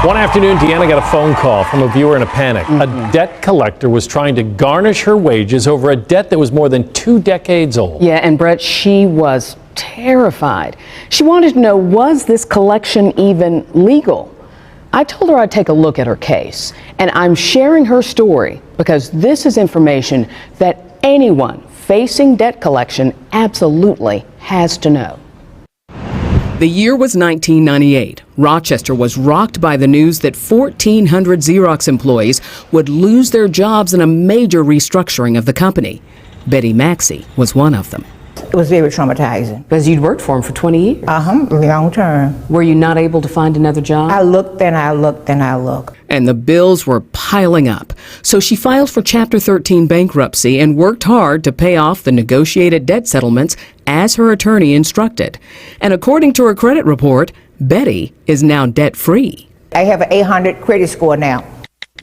One afternoon, Deanna got a phone call from a viewer in a panic. A debt collector was trying to garnish her wages over a debt that was more than 2 decades old. Yeah, and Brett, she was terrified. She wanted to know, was this collection even legal? I told her I'd take a look at her case, and I'm sharing her story because this is information that anyone facing debt collection absolutely has to know. The year was 1998. Rochester was rocked by the news that 1,400 Xerox employees would lose their jobs in a major restructuring of the company. Betty Maxey was one of them. It was very traumatizing. Because you'd worked for him for 20 years. Long term. Were you not able to find another job? I looked and I looked and I looked. And the bills were piling up. So she filed for Chapter 13 bankruptcy and worked hard to pay off the negotiated debt settlements as her attorney instructed. And according to her credit report, Betty is now debt-free. I have an 800 credit score now.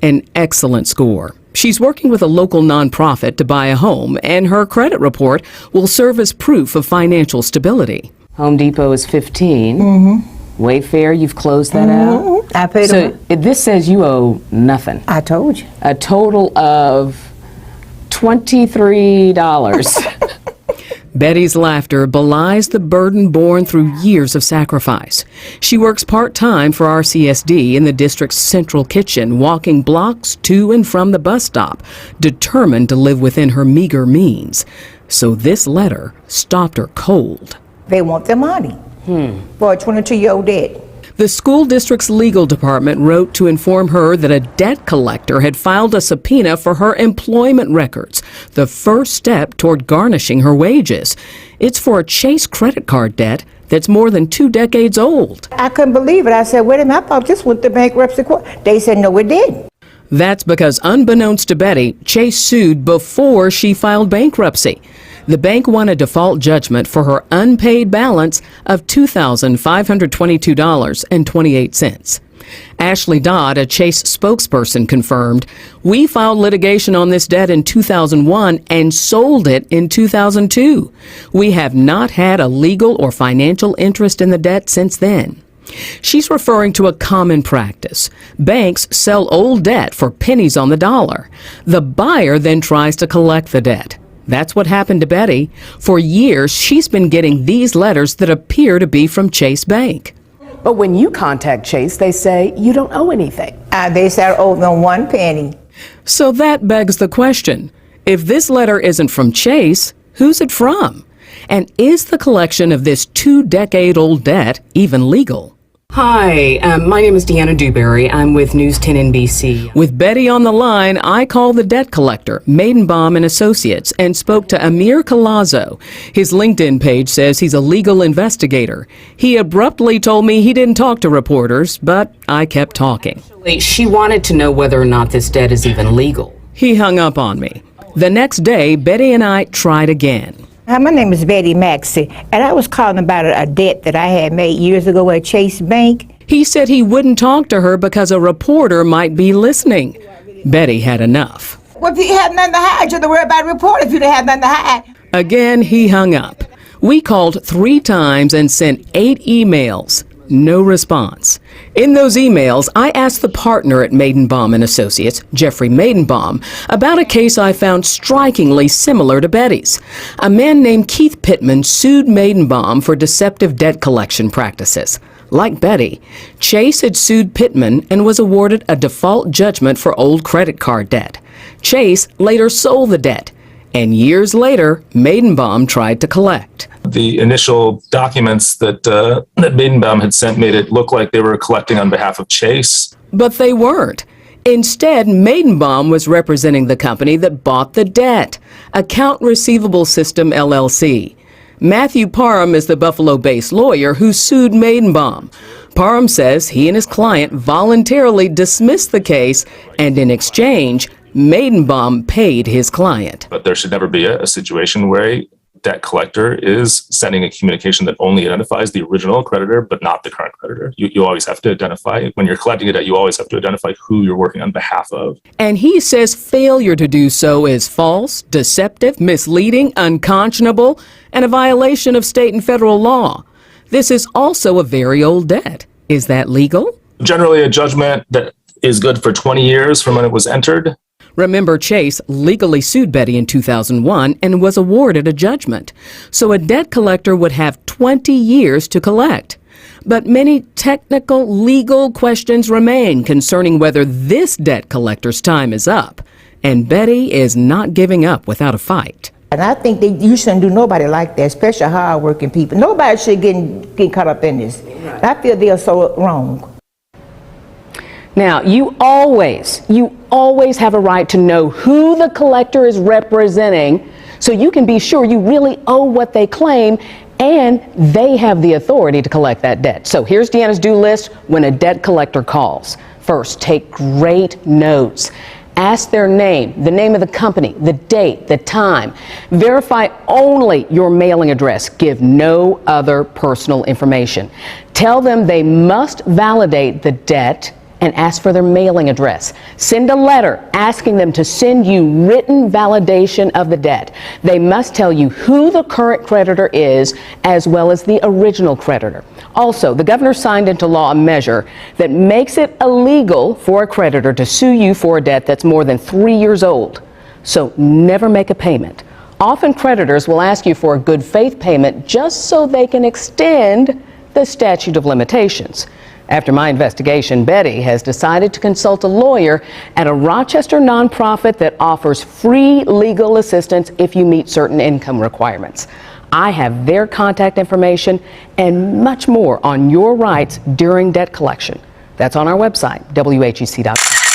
An excellent score. She's working with a local nonprofit to buy a home, and her credit report will serve as proof of financial stability. Home Depot is 15. Wayfair, you've closed that out? I paid them. So this says you owe nothing. I told you. A total of $23. Betty's laughter belies the burden borne through years of sacrifice. She works part-time for RCSD in the district's central kitchen, walking blocks to and from the bus stop, determined to live within her meager means. So this letter stopped her cold. They want their money for a 22-year-old debt. The school district's legal department wrote to inform her that a debt collector had filed a subpoena for her employment records, the first step toward garnishing her wages. It's for a Chase credit card debt that's more than 2 decades old. I couldn't believe it. I said, wait a minute, I thought this went to bankruptcy court. They said, no, it didn't. That's because, unbeknownst to Betty, Chase sued before she filed bankruptcy. The bank won a default judgment for her unpaid balance of $2,522.28. Ashley Dodd, a Chase spokesperson, confirmed, "We filed litigation on this debt in 2001 and sold it in 2002. We have not had a legal or financial interest in the debt since then." She's referring to a common practice. Banks sell old debt for pennies on the dollar. The buyer then tries to collect the debt. That's what happened to Betty. For years, she's been getting these letters that appear to be from Chase Bank. But when you contact Chase, they say you don't owe anything. They said I owed them 1 penny. So that begs the question, if this letter isn't from Chase, who's it from? And is the collection of this 2-decade-old debt even legal? Hi, my name is Deanna Dewberry. I'm with News 10 NBC. With Betty on the line, I called the debt collector, Maidenbaum and Associates, and spoke to Amir Collazo. His LinkedIn page says he's a legal investigator. He abruptly told me he didn't talk to reporters, but I kept talking. She wanted to know whether or not this debt is even legal. He hung up on me. The next day, Betty and I tried again. Hi, my name is Betty Maxey, and I was calling about a debt that I had made years ago at Chase Bank. He said he wouldn't talk to her because a reporter might be listening. Betty had enough. Well, if you have nothing to hide, you don't worry about a report if you don't have nothing to hide. Again, he hung up. We called 3 times and sent 8 emails. No response. In those emails, I asked the partner at Maidenbaum and Associates, Jeffrey Maidenbaum, about a case I found strikingly similar to Betty's. A man named Keith Pittman sued Maidenbaum for deceptive debt collection practices. Like Betty, Chase had sued Pittman and was awarded a default judgment for old credit card debt. Chase later sold the debt, and years later, Maidenbaum tried to collect. The initial documents that Maidenbaum had sent made it look like they were collecting on behalf of Chase. But they weren't. Instead, Maidenbaum was representing the company that bought the debt, Account Receivable System, LLC. Matthew Parham is the Buffalo-based lawyer who sued Maidenbaum. Parham says he and his client voluntarily dismissed the case, and in exchange, Maidenbaum paid his client. But there should never be a situation where a debt collector is sending a communication that only identifies the original creditor, but not the current creditor. You always have to identify, when you're collecting a debt, you always have to identify who you're working on behalf of. And he says failure to do so is false, deceptive, misleading, unconscionable, and a violation of state and federal law. This is also a very old debt. Is that legal? Generally, a judgment that is good for 20 years from when it was entered. Remember, Chase legally sued Betty in 2001 and was awarded a judgment. So a debt collector would have 20 years to collect. But many technical legal questions remain concerning whether this debt collector's time is up. And Betty is not giving up without a fight. And I think you shouldn't do nobody like that, especially hard-working people. Nobody should get caught up in this. I feel they are so wrong. Now, you always have a right to know who the collector is representing so you can be sure you really owe what they claim and they have the authority to collect that debt. So here's Deanna's do list when a debt collector calls. First, take great notes. Ask their name, the name of the company, the date, the time. Verify only your mailing address. Give no other personal information. Tell them they must validate the debt and ask for their mailing address. Send a letter asking them to send you written validation of the debt. They must tell you who the current creditor is as well as the original creditor. Also, the governor signed into law a measure that makes it illegal for a creditor to sue you for a debt that's more than 3 years old. So never make a payment. Often creditors will ask you for a good faith payment just so they can extend the statute of limitations. After my investigation, Betty has decided to consult a lawyer at a Rochester nonprofit that offers free legal assistance if you meet certain income requirements. I have their contact information and much more on your rights during debt collection. That's on our website, WHEC.com.